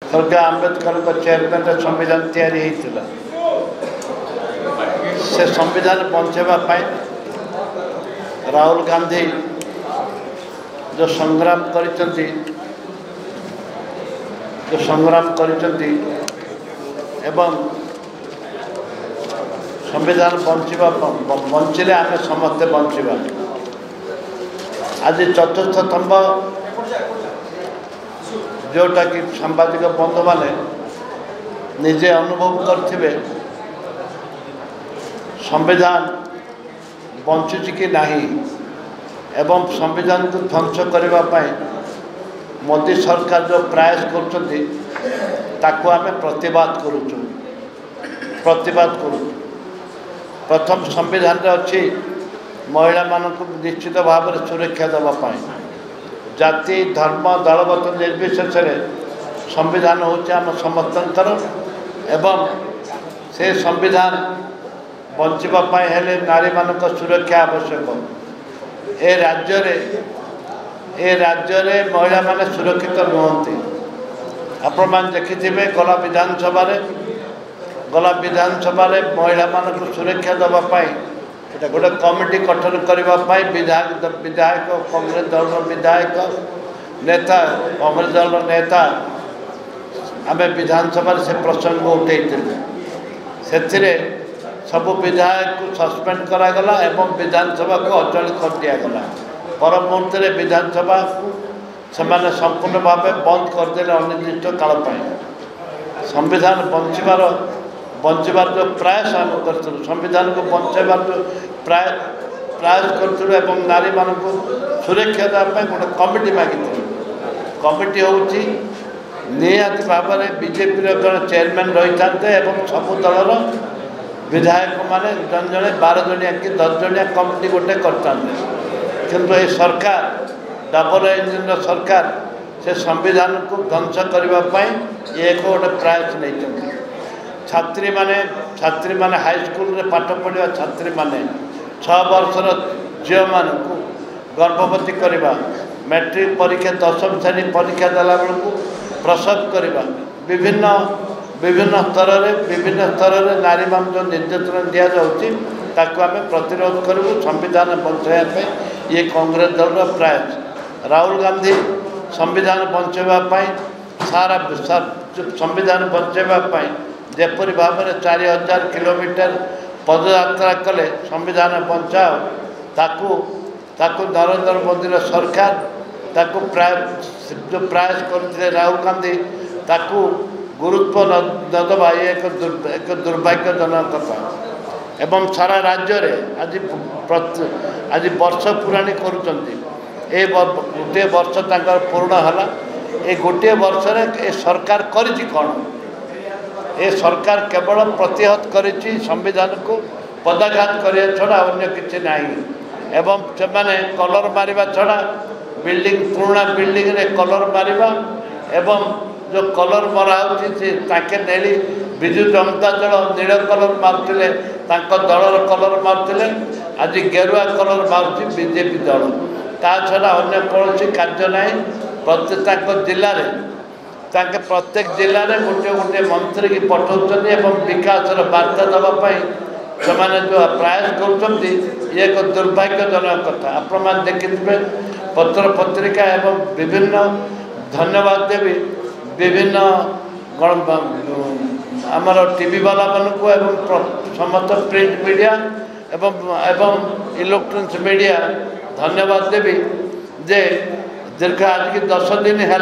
स्वर्गीय आंबेडकर चेयरमैन संविधान तैयारी होता से संविधान बंचाइवाई राहुल गांधी जो संग्राम संविधान बंचिले आम समस्ते बंचा आज चतुर्थ स्तंभ जोटा कि सांबादिक बंधु मैंने निजे अनुभव करथिबे संविधान बंचुची कि नहीं एवं संविधान को ध्वंस करने मोदी सरकार जो प्रयास करताको आम प्रतिवाद करूँ प्रथम संविधान अच्छी महिला मानक निश्चित भाव में सुरक्षा देवाई जाति धर्म दलगत निर्विशेष संविधान होचे आम समस्तंकर एवं से संविधान बंचापी हेले नारी मानक सुरक्षा आवश्यक ए राज्य रे महिला माने सुरक्षित नुहति आपण मान देखिथे गला विधानसभा महिला मानक सुरक्षा देवाई गोटे कमिटी गठन करने विधायक कांग्रेस दल विधायक नेता कांग्रेस दल नेता आम विधानसभा से प्रसंग उठे से सबू विधायक को सस्पेंड करागला एवं विधानसभा को अचल कर दिगला पर मुहूर्त विधानसभा से संपूर्ण भाव बंद करदे अनिर्दिष्ट काल संविधान बंचार जो प्रयास आम कर संविधान को बंचाइबार जो प्रयास करूँ नारी मान सुरक्षा देवाई गोटे कमिटी मागित कमिटी हूँ निहाती भाव में बीजेपी जन चेयरमैन रही था सबू दलर विधायक माने जन जन 12 जनिया कि 10 जनिया कमिटी गोटे करते किंतु ये सरकार डबल इंजिन सरकार से संविधान को ध्वंस करने एक गोटे प्रयास नहीं छात्री माने हाई स्कूल रे पाठ पढ़ा छात्री माने 6 वर्षर झील मान गर्भवती करवा मैट्रिक परीक्षा 10वीं श्रेणी परीक्षा देला बेलू प्रसव करवा विभिन्न स्तर में नारी मान जो निर्यातना दि जाऊँगी आम प्रतिरोध करूँ संविधान बचाइवाई ये कांग्रेस दल प्रयास राहुल गांधी संविधान बचाइवाई सारा संविधान बचाइवाई जेपरी भाव में 4000 किलोमीटर पदयात्रा कले संविधान बचाओ ताकू नरेंद्र मोदी सरकार ताकू जो प्रयास करते राहुल गांधी ताकू गुरुत्व न दबा एक दुर्भाग्यजनक कथा एवं सारा राज्य रे आज वर्ष पुराणी करुँचे गोटे वर्ष पूर्ण है ये गोटे वर्ष रे सरकार करिछि कौन ए सरकार केवल प्रतिहत करिछि संविधान को पदाघात करने छड़ा अन्य किसी नहीं एवं से कलर मारिबा छड़ा बिल्डिंग पुराना बिल्डिंग रे कलर मारिबा एवं जो कलर मरा होके नेली विजु जनता दल नील कलर मारुले दलर कलर मारुले आज गेरुआ कलर मारुति बीजेपी दल ता छड़ा अन्य कौन कार्य ना प्रत्येक जिले में प्रत्येक जिले में गोटे गोटे मंत्री की पठाऊँ विकास वार्ता देवाई से जो प्रयास कर एक दुर्भाग्यजनक कथा आपण देखिए पत्र पत्रिका एवं विभिन्न धन्यवाद देवी विभिन्न आमर टीवी वाला मानू एवं समस्त प्रिंट मीडिया एवं इलेक्ट्रॉनिक्स मीडिया धन्यवाद देवी जे दीर्घ आज की 10 दिन है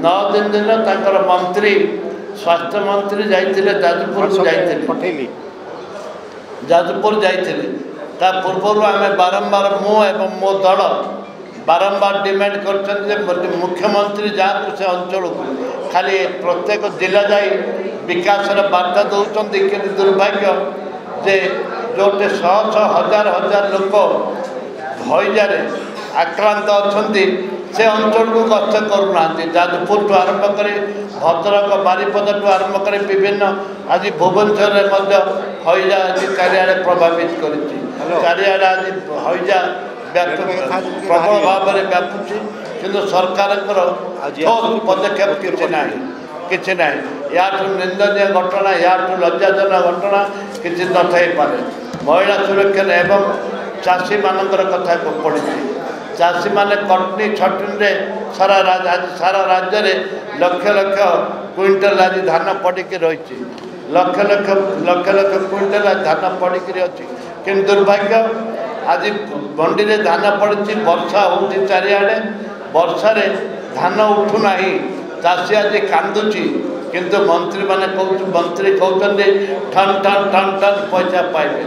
9 दिन तांकर मंत्री स्वास्थ्य मंत्री जाइए जाजपुर जाइए पूर्व आम बारंबार मो दल बारंबार डिमांड कर मुख्यमंत्री जहाँ से अंचल को खाली प्रत्येक जिला जाई विकास वार्ता दौरान कि दुर्भाग्य जे जोटे 100 हजार हजार लोक हईजा आक्रांत अच्छा से अंचल को गस्त करूना जाजपुर आरंभ कर भद्रक बारिपदा आरंभ कर विभिन्न आज भुवनेश्वर हईजा आज चारिड़े प्रभावित कर चारिड़े आज हईजा प्रबल भाव में व्यापुची किंतु सरकार पदक्षेप किसी ना किसी ना याठू निंदनीय घटना याठू लज्जाजनक घटना किसी नथाई पारे महिला सुरक्षा एवं चाषी मानकर कथा पड़ी चाषी माने कटनी छटनी सारा आज सारा राज्य में लक्ष लक्ष क्विंटल आज धान पड़ी रही लक्ष लक्ष लक्ष लक्ष क्विंटल धान पड़ी अच्छी कि दुर्भाग्य आज मंडी में धान पड़ी वर्षा हो चारिआडे वर्षार धान उठूना चाषी आज कांदुची किंतु मंत्री माने मंत्री कहते ठन ठन ठन ठन पैसा पाइबे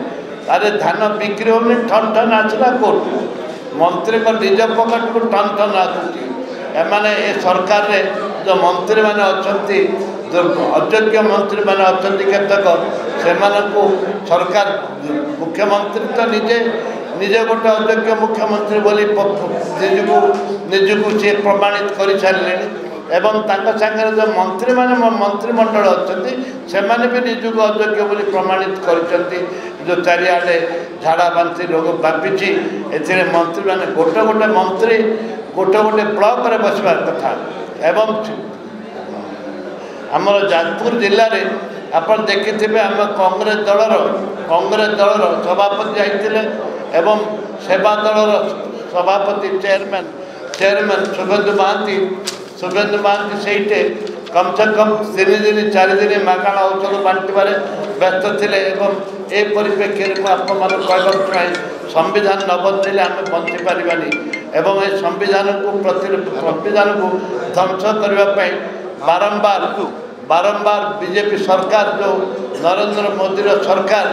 अरे धान बिक्री होने ठन ठन आसला कौट मंत्री निज पकेट को ठन ठन आसूसी एमाने ए सरकार रे जो मंत्री माने अछंती अयोग्य मंत्री माने अछंती केतक सेमानकु सरकार मुख्यमंत्री तो निजे निजे गोटे अयोग्य मुख्यमंत्री बोली निजକୁ सी प्रमाणित कर सारे एवं सागर जो मंत्री माने मंत्रिमंडल अच्छा से भी निजକୁ अयोग्य बोली प्रमाणित कर जो चारिआडे झाड़ा बांति रोग व्यापी ए मंत्री माने गोटे गोटे मंत्री गोटे गोटे ब्लॉक रे बसवा कथा एवं आमर जाजपुर जिले में आप देखिथे आम कांग्रेस दलर सभापति जाइए एवं सेवा दलर सभापति चेयरमैन शुभेन्दु महांती से कम से कम 3 दिन 4 दिन मागणा औषध बांटवे व्यस्त थे ए परिप्रेक्षी में कहना चाहे संविधान न बदले आम बंची पारानी एवं ए संविधान को ध्वंस करने बारंबार बीजेपी सरकार जो नरेंद्र मोदी सरकार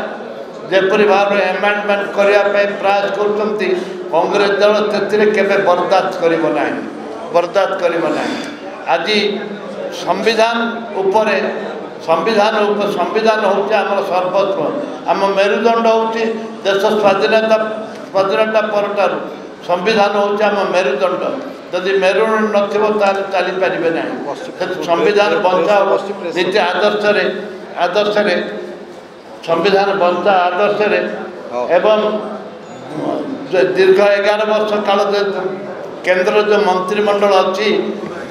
जेपरी भाव में एमेंडमेंट करने प्रयास कर कांग्रेस दल के बर्दाश्त कर आज संविधान उपरे संविधान हूँ आम सर्वस्व आम मेरुदंड हूँ देश स्वाधीनता पर संविधान हूँ आम मेरुदंड जदि मेरुदंड चली पारे ना संविधान बंचाओ नीति आदर्श संविधान बंचा आदर्श एवं दीर्घ 11 वर्ष काल केंद्र जो मंत्रिमंडल अच्छी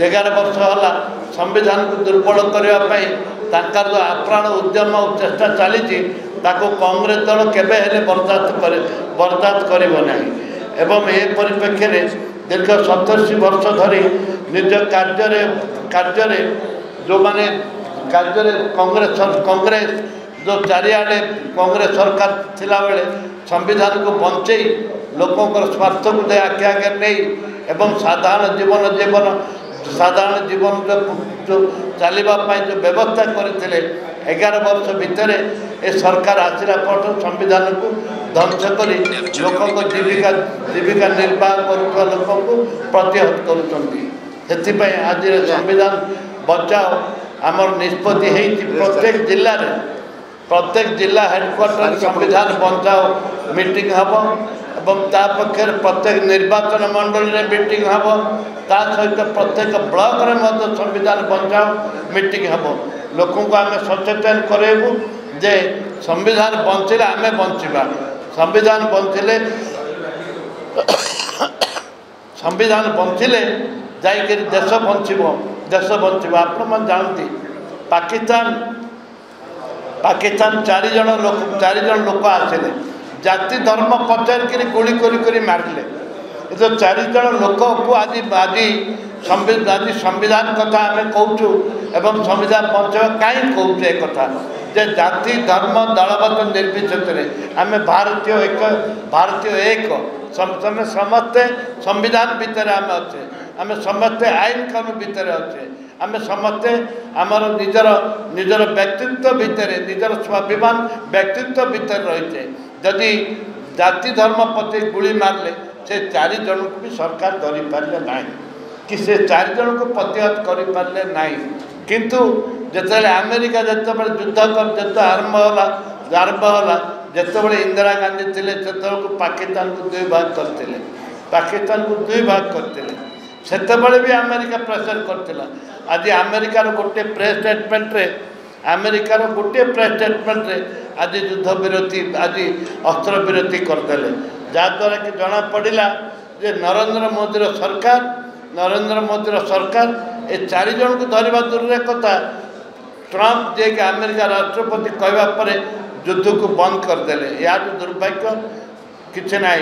11 वर्ष है संविधान को दुर्बल करने जो आप्राण उद्यम और चेष्टा चली कांग्रेस दल केबे बर्दाश्त करना एवं ए परिप्रेक्षी में दीर्घ 87 वर्ष धरी निज कार्य जो माने कार्य कांग्रेस जो चारिआडे कांग्रेस सरकार थिला बेले संविधान को बंचे लोकों स्वार्थ को दे आगे आगे नहीं एवं साधारण जीवन जो चलवाई जो व्यवस्था करते 11 वर्ष भितर ए सरकार आसला पर संविधान को ध्वंस कर लोकों जीविका निर्वाह करुवा लोकों को प्रतिहत कर आज संविधान बचाओ आमर निष्पत्ति प्रत्येक जिला हेडक्वार्टर संविधान बचाओ मीटिंग हम एवं पक्षर प्रत्येक निर्वाचन मंडल में मीटिंग हम ता सहित प्रत्येक ब्लॉक रे संविधान बचाओ मीटिंग हम लोक आम सचेतन करेबू जे संविधान बंचले आम बंचा संविधान बंचिले जाकर देश बंचब आप जानती पाकिस्तान 4 जन लोक आसिले जाति धर्म पचार गुली करी मारिले जो 4 जन लोक को आज संविधान कथा आम कहूँ एवं संविधान बचाव कहीं कहूँ एक कथा जे जाति धर्म दलमत निर्विशेष आम भारतीय एक समस्ते संविधान भितर आम अच्छे आम समस्ते आईन कानून भितर अच्छे आम समस्ते आमर निजर व्यक्तित्व भितर निजर स्वाभिमान व्यक्तित्व भितर रही जदि जाति धर्म प्रति गुली मारले से 4 जन को भी सरकार धरी पारे ना कि से 4 जन को प्रतिहत कर पारे ना किंतु जिते अमेरिका जिते युद्ध आरंभ है जिते इंदिरा गांधी थे से पाकिस्तान को 2 भाग करते से भी अमेरिका प्रेसर करता आज अमेरिकार गोटे प्रेस स्टेटमेंट आज युद्ध विरोधी आज अस्त्र विरोधी करदे जहाद्वारा कि जना पड़ा जे नरेंद्र मोदी सरकार ए 4 जन को धरवा दूर कथा ट्रम्प जे कि अमेरिका राष्ट्रपति कहवा पर युद्ध को बंद करदे या दुर्भाग्य किसी ना।